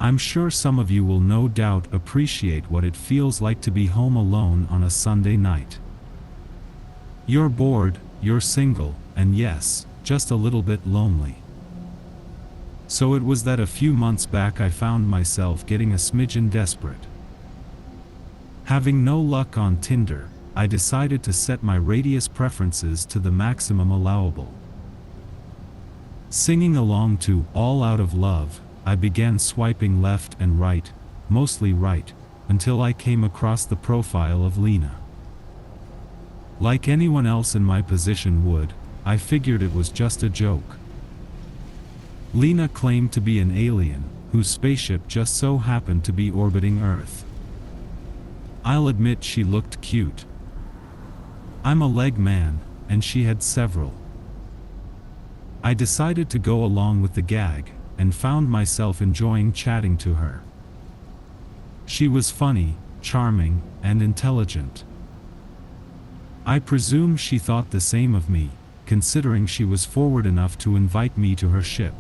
I'm sure some of you will no doubt appreciate what it feels like to be home alone on a Sunday night. You're bored, you're single, and yes, just a little bit lonely. So it was that a few months back I found myself getting a smidgen desperate. Having no luck on Tinder, I decided to set my radius preferences to the maximum allowable. Singing along to "All Out of Love," I began swiping left and right, mostly right, until I came across the profile of Lena. Like anyone else in my position would, I figured it was just a joke. Lena claimed to be an alien, whose spaceship just so happened to be orbiting Earth. I'll admit she looked cute. I'm a leg man, and she had several. I decided to go along with the gag, and found myself enjoying chatting to her. She was funny, charming, and intelligent. I presume she thought the same of me, considering she was forward enough to invite me to her ship.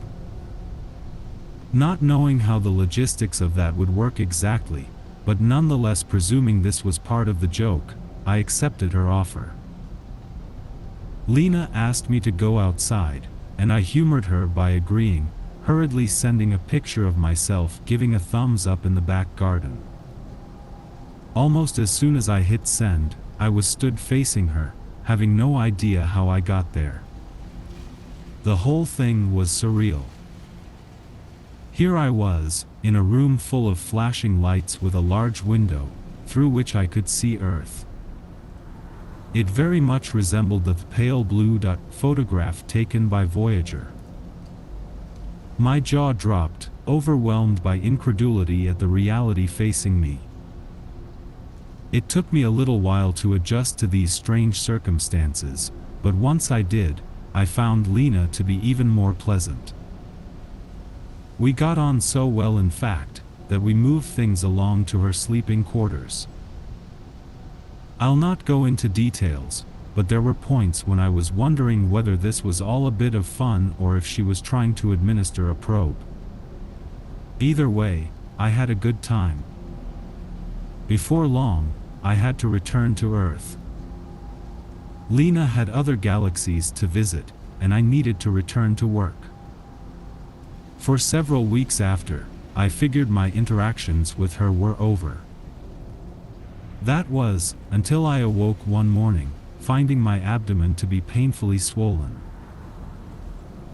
Not knowing how the logistics of that would work exactly, but nonetheless presuming this was part of the joke, I accepted her offer. Lena asked me to go outside, and I humored her by agreeing, hurriedly sending a picture of myself giving a thumbs up in the back garden. Almost as soon as I hit send, I was stood facing her, having no idea how I got there. The whole thing was surreal. Here I was, in a room full of flashing lights with a large window, through which I could see Earth. It very much resembled the pale blue dot photograph taken by Voyager. My jaw dropped, overwhelmed by incredulity at the reality facing me. It took me a little while to adjust to these strange circumstances, but once I did, I found Lena to be even more pleasant. We got on so well, in fact, that we moved things along to her sleeping quarters. I'll not go into details, but there were points when I was wondering whether this was all a bit of fun or if she was trying to administer a probe. Either way, I had a good time. Before long, I had to return to Earth. Lena had other galaxies to visit, and I needed to return to work. For several weeks after, I figured my interactions with her were over. That was, until I awoke one morning, finding my abdomen to be painfully swollen.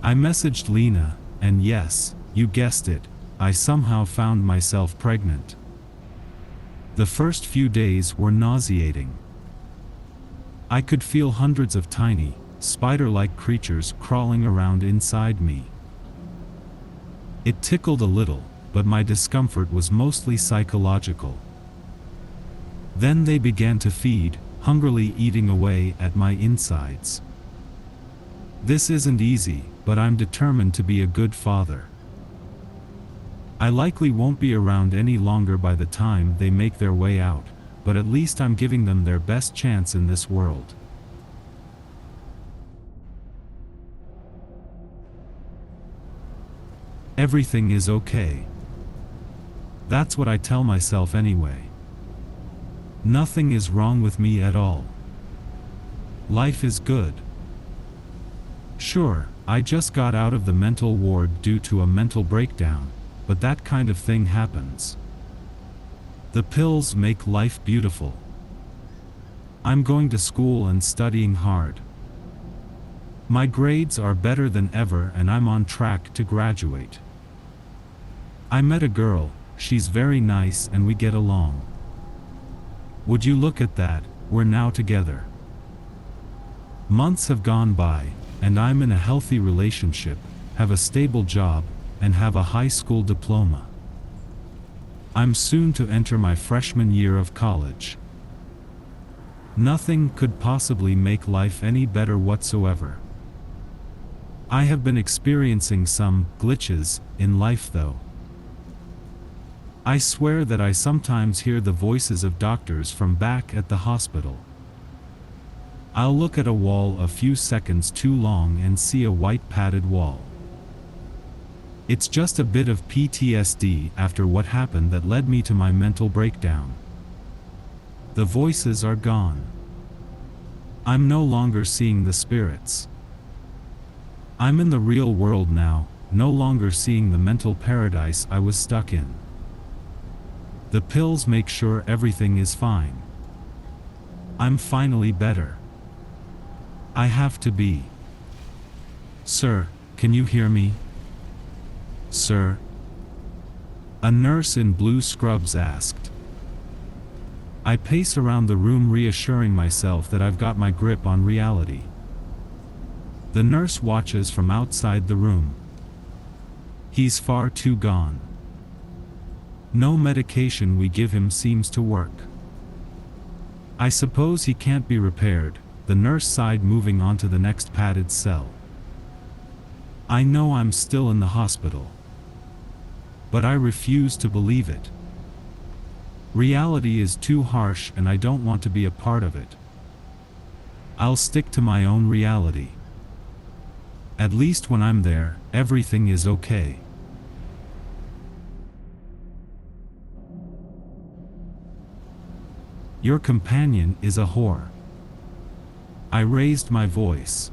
I messaged Lena, and yes, you guessed it, I somehow found myself pregnant. The first few days were nauseating. I could feel hundreds of tiny, spider-like creatures crawling around inside me. It tickled a little, but my discomfort was mostly psychological. Then they began to feed, hungrily eating away at my insides. This isn't easy, but I'm determined to be a good father. I likely won't be around any longer by the time they make their way out, but at least I'm giving them their best chance in this world. Everything is okay. That's what I tell myself anyway. Nothing is wrong with me at all. Life is good. Sure, I just got out of the mental ward due to a mental breakdown, but that kind of thing happens. The pills make life beautiful. I'm going to school and studying hard. My grades are better than ever and I'm on track to graduate. I met a girl, she's very nice and we get along. Would you look at that, we're now together. Months have gone by, and I'm in a healthy relationship, have a stable job, and have a high school diploma. I'm soon to enter my freshman year of college. Nothing could possibly make life any better whatsoever. I have been experiencing some glitches in life though. I swear that I sometimes hear the voices of doctors from back at the hospital. I'll look at a wall a few seconds too long and see a white padded wall. It's just a bit of PTSD after what happened that led me to my mental breakdown. The voices are gone. I'm no longer seeing the spirits. I'm in the real world now, no longer seeing the mental paradise I was stuck in. The pills make sure everything is fine. I'm finally better. I have to be. Sir, can you hear me? Sir? A nurse in blue scrubs asked. I pace around the room reassuring myself that I've got my grip on reality. The nurse watches from outside the room. He's far too gone. No medication we give him seems to work. I suppose he can't be repaired, the nurse sighed, moving on to the next padded cell. I know I'm still in the hospital. But I refuse to believe it. Reality is too harsh and I don't want to be a part of it. I'll stick to my own reality. At least when I'm there, everything is okay. Your companion is a whore. I raised my voice.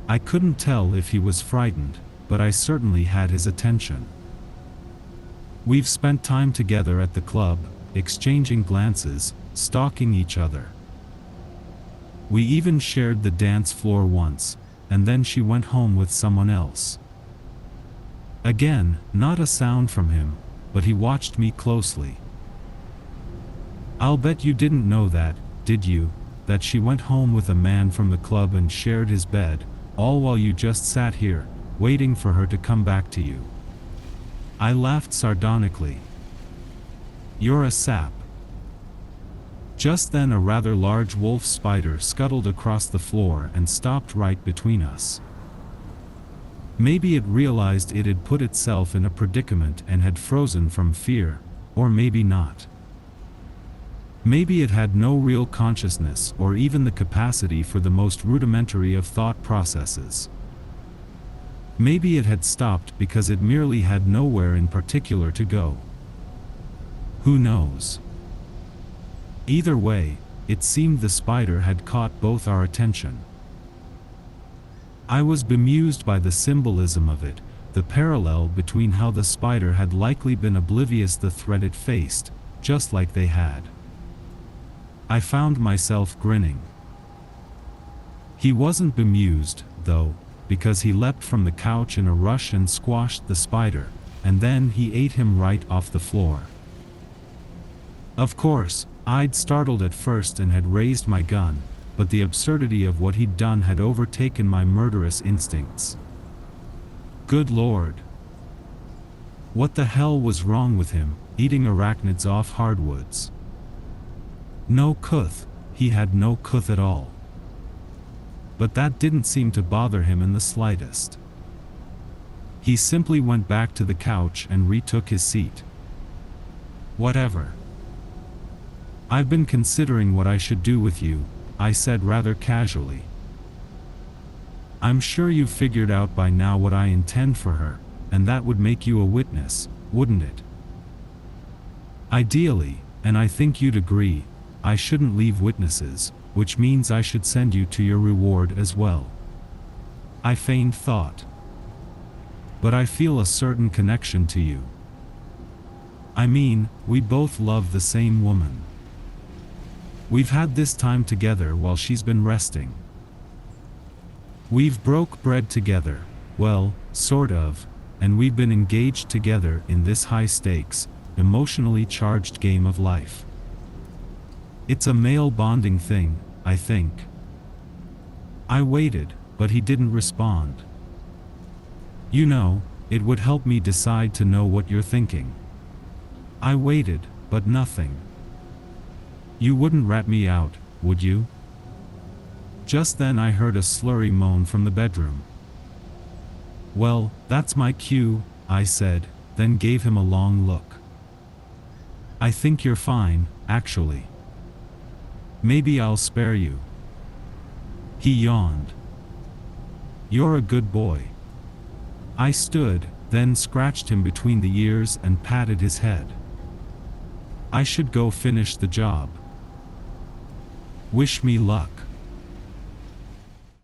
I couldn't tell if he was frightened, but I certainly had his attention. We've spent time together at the club, exchanging glances, stalking each other. We even shared the dance floor once, and then she went home with someone else. Again, not a sound from him, but he watched me closely. I'll bet you didn't know that, did you, that she went home with a man from the club and shared his bed, all while you just sat here, waiting for her to come back to you. I laughed sardonically. You're a sap. Just then a rather large wolf spider scuttled across the floor and stopped right between us. Maybe it realized it had put itself in a predicament and had frozen from fear, or maybe not. Maybe it had no real consciousness or even the capacity for the most rudimentary of thought processes. Maybe it had stopped because it merely had nowhere in particular to go. Who knows? Either way, it seemed the spider had caught both our attention. I was bemused by the symbolism of it, the parallel between how the spider had likely been oblivious the threat it faced, just like they had. I found myself grinning. He wasn't bemused, though, because he leapt from the couch in a rush and squashed the spider, and then he ate him right off the floor. Of course, I'd startled at first and had raised my gun, but the absurdity of what he'd done had overtaken my murderous instincts. Good Lord! What the hell was wrong with him, eating arachnids off hardwoods? No kuth, he had no kuth at all. But that didn't seem to bother him in the slightest. He simply went back to the couch and retook his seat. Whatever. I've been considering what I should do with you, I said rather casually. I'm sure you've figured out by now what I intend for her, and that would make you a witness, wouldn't it? Ideally, and I think you'd agree, I shouldn't leave witnesses, which means I should send you to your reward as well. I feigned thought. But I feel a certain connection to you. I mean, we both love the same woman. We've had this time together while she's been resting. We've broke bread together, well, sort of, and we've been engaged together in this high-stakes, emotionally charged game of life. It's a male bonding thing, I think. I waited, but he didn't respond. You know, it would help me decide to know what you're thinking. I waited, but nothing. You wouldn't rat me out, would you? Just then I heard a slurry moan from the bedroom. Well, that's my cue, I said, then gave him a long look. I think you're fine, actually. Maybe I'll spare you. He yawned. You're a good boy. I stood, then scratched him between the ears and patted his head. I should go finish the job. Wish me luck.